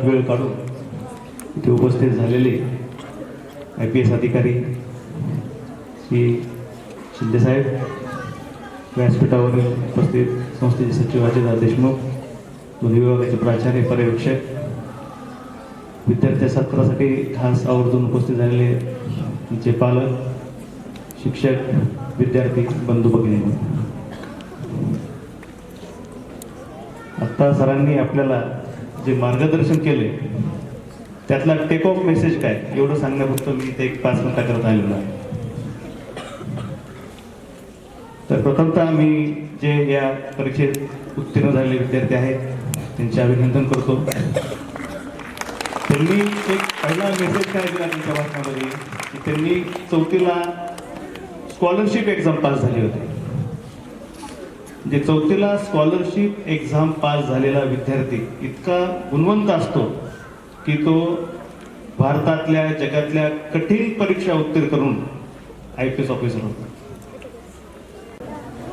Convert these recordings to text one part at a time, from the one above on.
वेळ काढून इथे उपस्थित झालेले IPS अधिकारी श्री शिंदेसाहेब, व्यासपीठावरील उपस्थित संस्थेचे सचिव अजय देशमुख, दोन्ही विभागाचे प्राचार्य, पर्यवेक्षक, विद्यार्थी सत्रासाठी खास आवर्जून उपस्थित झालेले तुमचे पालक, शिक्षक, विद्यार्थी बंधू भगिनी, आता सरांनी आपल्याला जे मार्गदर्शन केले त्यातला टेक ऑफ मेसेज काय एवढं सांगण्यापुरत मी इथे एक 5 मिनिटं करत आलेलो आहे. तर प्रथमतः मी जे या परीक्षेत उत्तीर्ण झालेले विद्यार्थी आहेत त्यांचे अभिनंदन करतो. त्यांनी एक पहिला मेसेज काय दिला त्यांच्या भाषणामध्ये की त्यांनी 4थीला स्कॉलरशिप एक्झाम पास झाली होती. जे 4थीला स्कॉलरशिप एक्झाम पास झालेला विद्यार्थी इतका गुणवंत असतो की तो भारतातल्या जगातल्या कठीण परीक्षा उत्तीर्ण करून IPS ऑफिसर होतो.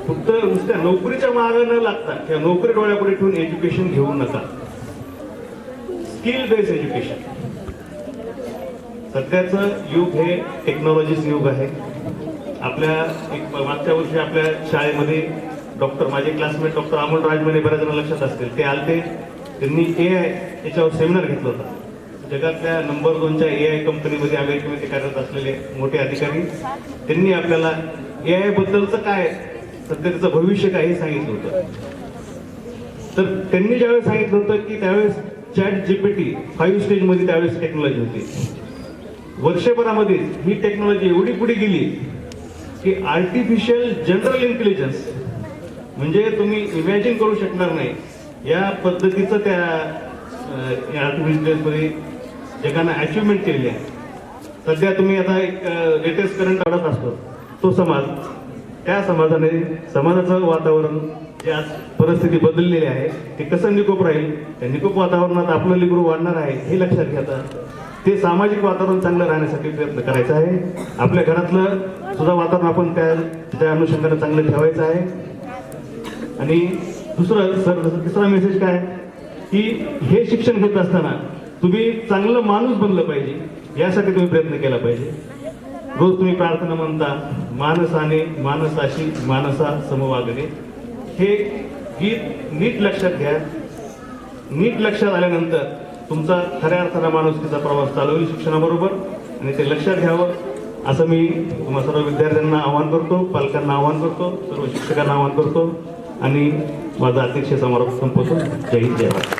फक्त नुसत्या नोकरीच्या मागे न लागता किंवा नोकरी डोळ्यापुढे ठेवून एज्युकेशन घेऊ नका. Skill based education. सध्याचं युग हे टेक्नॉलॉजीचं युग आहे. आपल्या मागच्या वर्षी आपल्या शाळेमध्ये माझे क्लासमेट डॉक्टर अमोल राजमने बऱ्याच जण लक्षात असतील, ते आलते. त्यांनी AI याच्यावर सेमिनार घेतला होता. जगातल्या नंबर 2च्या AI कंपनीमध्ये अमेरिकेमध्ये कार्यरत असलेले मोठे अधिकारी त्यांनी आपल्याला AI बद्दलचं काय, सध्या त्याचं भविष्य काय हे सांगितलं होतं. तर त्यांनी ज्यावेळेस सांगितलं होतं की त्यावेळेस ChatGPT 5 स्टेजमध्ये त्यावेळेस टेक्नॉलॉजी होती. वर्षभरामध्ये ही टेक्नॉलॉजी एवढी पुढे गेली की आर्टिफिशियल जनरल इंटेलिजन्स म्हणजे तुम्ही इमॅजिन करू शकणार नाही या पद्धतीचं त्या आर्टिफिशियल जगानं अचिव्हमेंट केलेली आहे. सध्या तुम्ही आता एक लेटेस्ट करंट आवडत असतो तो समाज, त्या समाजाचं वातावरण जे आज परिस्थिती बदललेली आहे ते कसं निकोप राहील, त्या निकोप वातावरणात आपलं लेकरू वाढणार आहे हे लक्षात घेता ते सामाजिक वातावरण चांगलं राहण्यासाठी प्रयत्न करायचा आहे. आपल्या घरातलं सुद्धा वातावरण आपण त्या अनुषंगाने चांगलं ठेवायचं आहे. आणि तिसरा मेसेज काय की हे शिक्षण घेत असताना तुम्ही चांगलं माणूस बनलं पाहिजे यासाठी तुम्ही प्रयत्न केला पाहिजे. रोज तुम्ही प्रार्थना म्हणता, मानसाने मानसाशी मानसा समवागणे. हे गीत नीट लक्षात घ्या. नीट लक्षात आल्यानंतर तुमचा खऱ्या अर्थानं माणुसकीचा प्रवास चालू होईल शिक्षणाबरोबर. आणि ते लक्षात घ्यावं असं मी तुम्हा सर्व विद्यार्थ्यांना आवाहन करतो, पालकांना आवाहन करतो, सर्व शिक्षकांना आवाहन करतो आणि माझा अध्यक्ष समारोप संपवतो. जय हिंद, जय भारत.